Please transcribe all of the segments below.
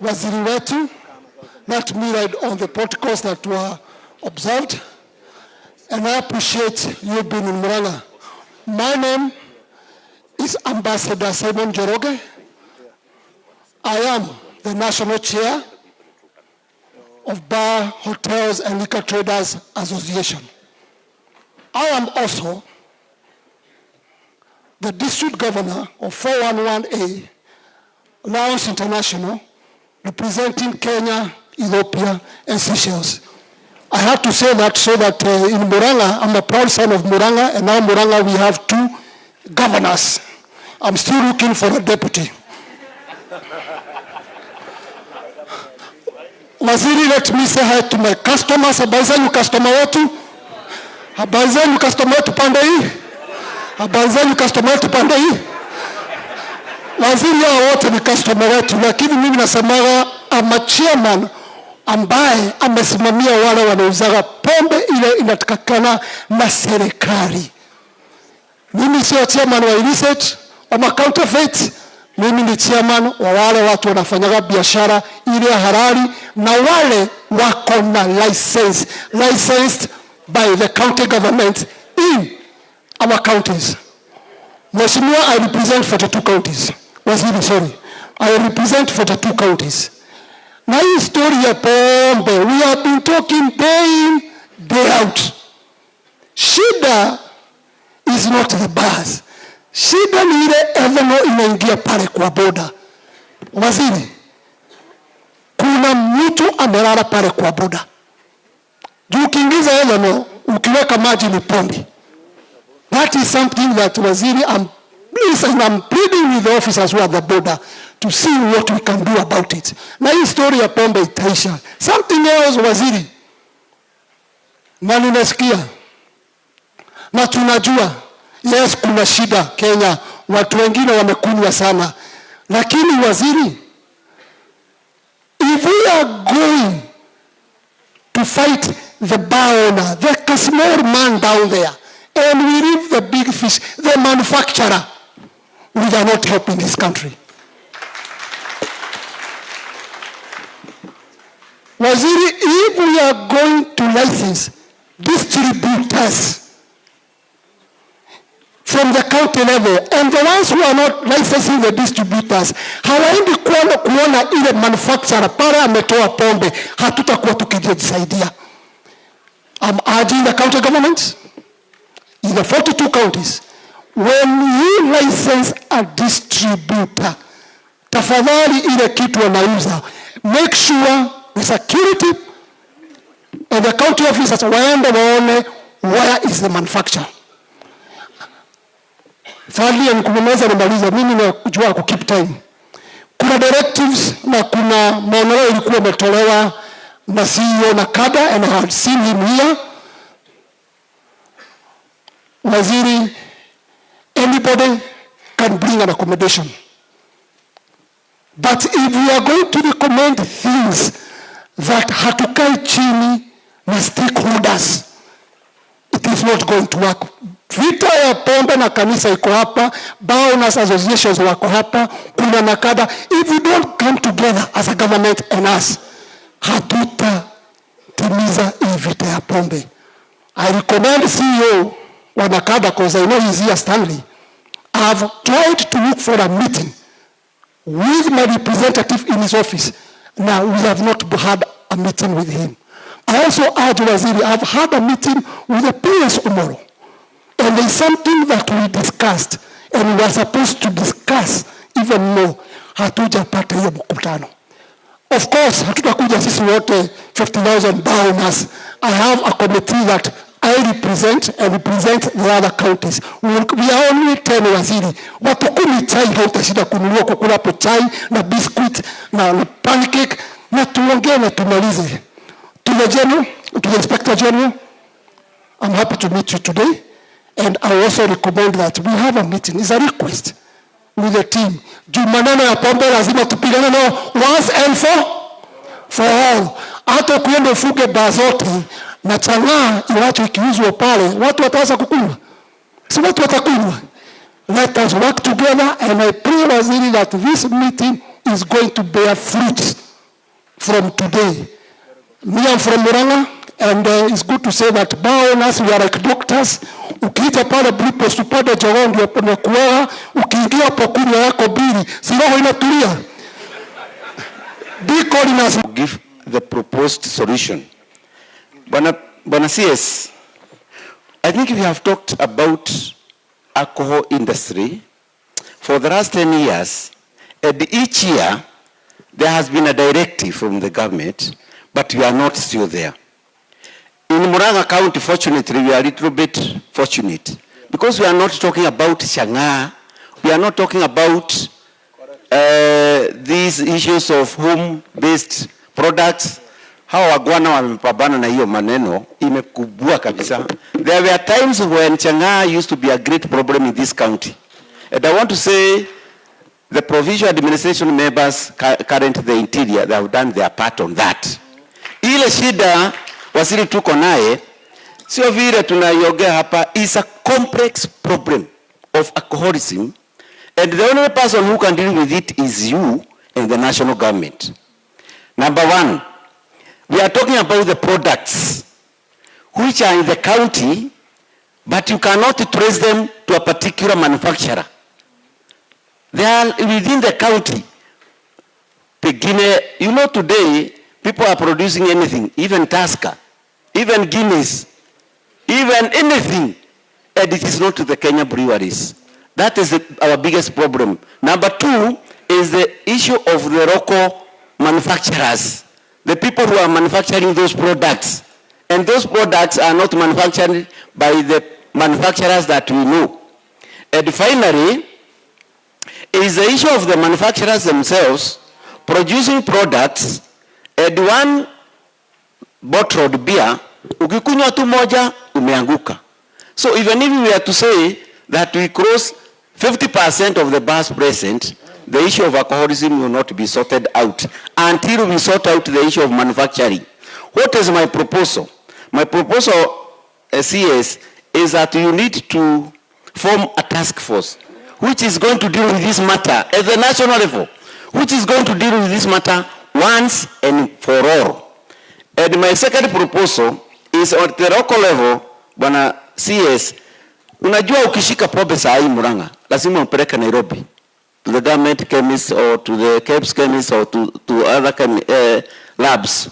waziri wetu. Let me read on the protocols that were observed. And I appreciate you being in Murang'a. My name is Ambassador Simon Njoroge. I am the National Chair of Bar, Hotels and Liquor Traders Association. I am also the District Governor of 411A, Laos International, representing Kenya, Ethiopia, and Seychelles. I have to say that so that in Murang'a, I'm a proud son of Murang'a, and now Murang'a we have 2 governors. I'm still looking for a deputy. Waziri, let me say hi to my customers. Habari zenu customer wetu? Habari zenu customer wetu pande hii? Habari zenu customer wetu pande hii? Waziri hao wote ni customer wetu, lakini mimi nasemaga ama chairman ambaye amesimamia wale wanauzaga pombe ile inatakikana na serikali. Mimi sio chairman wa illicit ama counterfeit. Mimi ni chairman wa wale watu wanafanyaga biashara ile halali na wale wako na license, licensed by the county government in our counties. Mheshimiwa, I represent 42 counties. Waziri, sorry. I represent 42 counties. Na hii story ya pombe, we have been talking day in, day out. Shida is not the bars. Shida ni ile eveno inaingia pale kwa boda. Waziri, kuna mtu amelala pale kwa boda. Juu ukiingiza eveno, ukiweka maji ni pombe. That is something that Waziri, I'm pleading with the officers who are at the border to see what we can do about it. Na hii story ya pombe itaisha. Something else, Waziri. Na ninasikia. Na tunajua, yes, kuna shida Kenya. Watu wengine wamekunywa sana. Lakini Waziri, if we are going to fight the bar owner, the small man down there, and we leave the big fish, the manufacturer, we are not helping this country. Waziri, if we are going to license distributors from the county level, and the ones who are not licensing the distributors, hawaendi kuona ile manufacturer pale ametoa pombe, hatutakuwa tukijisaidia. I'm urging the county governments in the 42 counties, when you license a distributor, tafadhali ile kitu wanauza, make sure the security and the county officers waende waone where is the manufacturer. Thirdly, and kumaliza nimaliza, mimi najua ku keep time. Kuna directives na kuna maonyo ilikuwa imetolewa na CEO na kada, and I have seen him here. Waziri, anybody can bring an accommodation. But if we are going to recommend things that hatukai chini na stakeholders, it is not going to work. Vita ya pombe na kanisa iko hapa, Baonas associations wako hapa, kuna nakada. If we don't come together as a government and us, hatuta timiza hii vita ya pombe. I recommend CEO wa nakada, because I know he's here, Stanley. I have tried to look for a meeting with my representative in his office. Now, we have not had a meeting with him. I also urge Waziri, I have had a meeting with the PS tomorrow. And there is something that we discussed, and we are supposed to discuss even more. Hatujapata hiyo mkutano. Of course, hatutakuja sisi wote 50,000 Baonas. I have a committee that I represent and represent the other counties. We are only 10 Waziri. Watu 10 chai hautashinda kununua kukula po chai na biscuit na pancake na tuongee na tumalize. To the Inspector General, I'm happy to meet you today, and I also recommend that we have a meeting. It's a request with the team. Maneno ya pombe lazima tupigane nao once and for all. Hata kuenda ufuge bar zote na chang'aa iwacho ikiuzwa pale, watu wataanza kukunywa. Si watu watakunywa. Let us work together, and I pray, Waziri, that this meeting is going to bear fruits from today. Me, I'm from Muranga, and it's good to say that us, we are like doctors. Ukija pale Blue Post upande jogoo ndio unakuwa, ukiingia hapo kunywa yako bili, si roho inatulia. Give the proposed solution. Bwana CS, I think we have talked about alcohol industry for the last 10 years, and each year there has been a directive from the government, but we are not still there. In Muranga County, fortunately, we are a little bit fortunate because we are not talking about Shanga, we are not talking about these issues of home-based products. Hawa wagwana wamepambana na hiyo maneno imekubwa kabisa. There were times when Chang'aa used to be a great problem in this county. And I want to say the provincial administration members, current the interior, they have done their part on that. Ile shida wasili tuko naye, sio vile tunaiongea hapa, is a complex problem of alcoholism. And the only person who can deal with it is you and the national government. Number one, we are talking about the products which are in the county, but you cannot trace them to a particular manufacturer. They are within the county. You know, today, people are producing anything, even Tusker, even Guinness, even anything, and it is not to the Kenya breweries. That is our biggest problem. Number two is the issue of the local manufacturers, the people who are manufacturing those products. And those products are not manufactured by the manufacturers that we know. And finally, is the issue of the manufacturers themselves producing products, and one bottled beer, ukikunywa tu moja, umeanguka. So even if we are to say that we cross 50% of the bars present, the issue of alcoholism will not be sorted out until we sort out the issue of manufacturing. What is my proposal? My proposal, CS, is that you need to form a task force which is going to deal with this matter at the national level, which is going to deal with this matter once and for all. And my second proposal is at the local level, Bwana CS, unajua ukishika pombe saa hii Muranga, lazima upeleke Nairobi, to the government chemist or to the KEBS chemist or to other labs.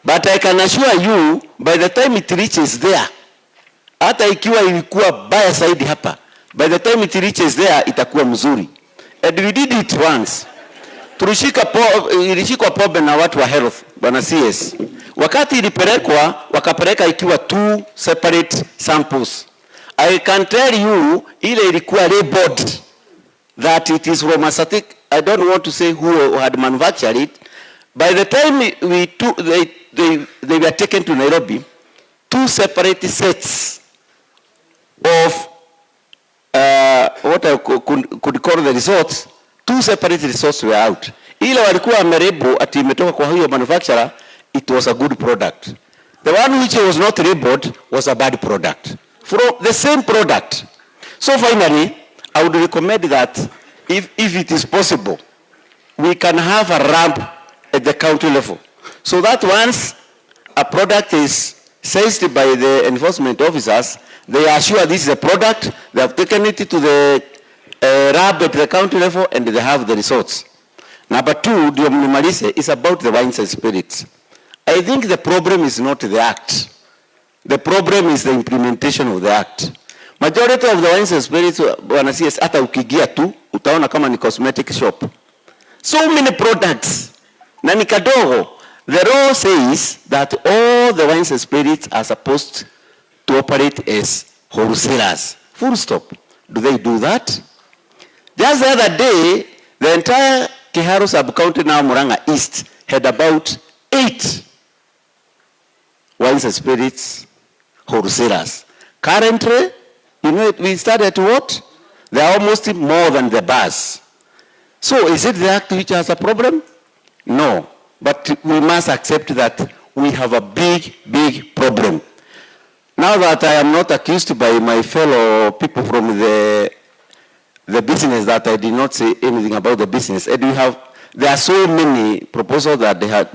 But I can assure you, by the time it reaches there, hata ikiwa ilikuwa baya zaidi hapa, by the time it reaches there, itakuwa mzuri. And we did it once. Ilishikwa pombe na watu wa health, Bwana CS. Wakati ilipelekwa, wakapeleka ikiwa 2 separate samples. I can tell you, ile ilikuwa labeled that it is from a certain, I don't want to say who had manufactured it. By the time they were taken to Nairobi, 2 separate sets of what I could call the results, 2 separate results were out. Ile walikuwa wamerebo ati imetoka kwa huyo manufacturer, it was a good product. The one which was not labeled was a bad product. From the same product. So finally, I would recommend that if it is possible, we can have a ramp at the county level. So that once a product is seized by the enforcement officers, they are sure this is a product, they have taken it to the lab at the county level and they have the results. Number two, is about the wines and spirits. I think the problem is not the act. The problem is the implementation of the act. Majority of the wines and spirits, Bwana CS, hata ukigia tu, utaona kama ni cosmetic shop. So many products. Na ni kadogo. The law says that all the wines and spirits are supposed to operate as wholesalers. Full stop. Do they do that? Just the other day, the entire Kiharu sub-county now Muranga East had about 8 wines and spirits wholesalers. Currently, you know, we started at what? They are almost more than the bars. So is it the act which has a problem? No. But we must accept that we have a big, big problem. Now that I am not accused by my fellow people from the business that I did not say anything about the business, and we have there are so many proposals that they had.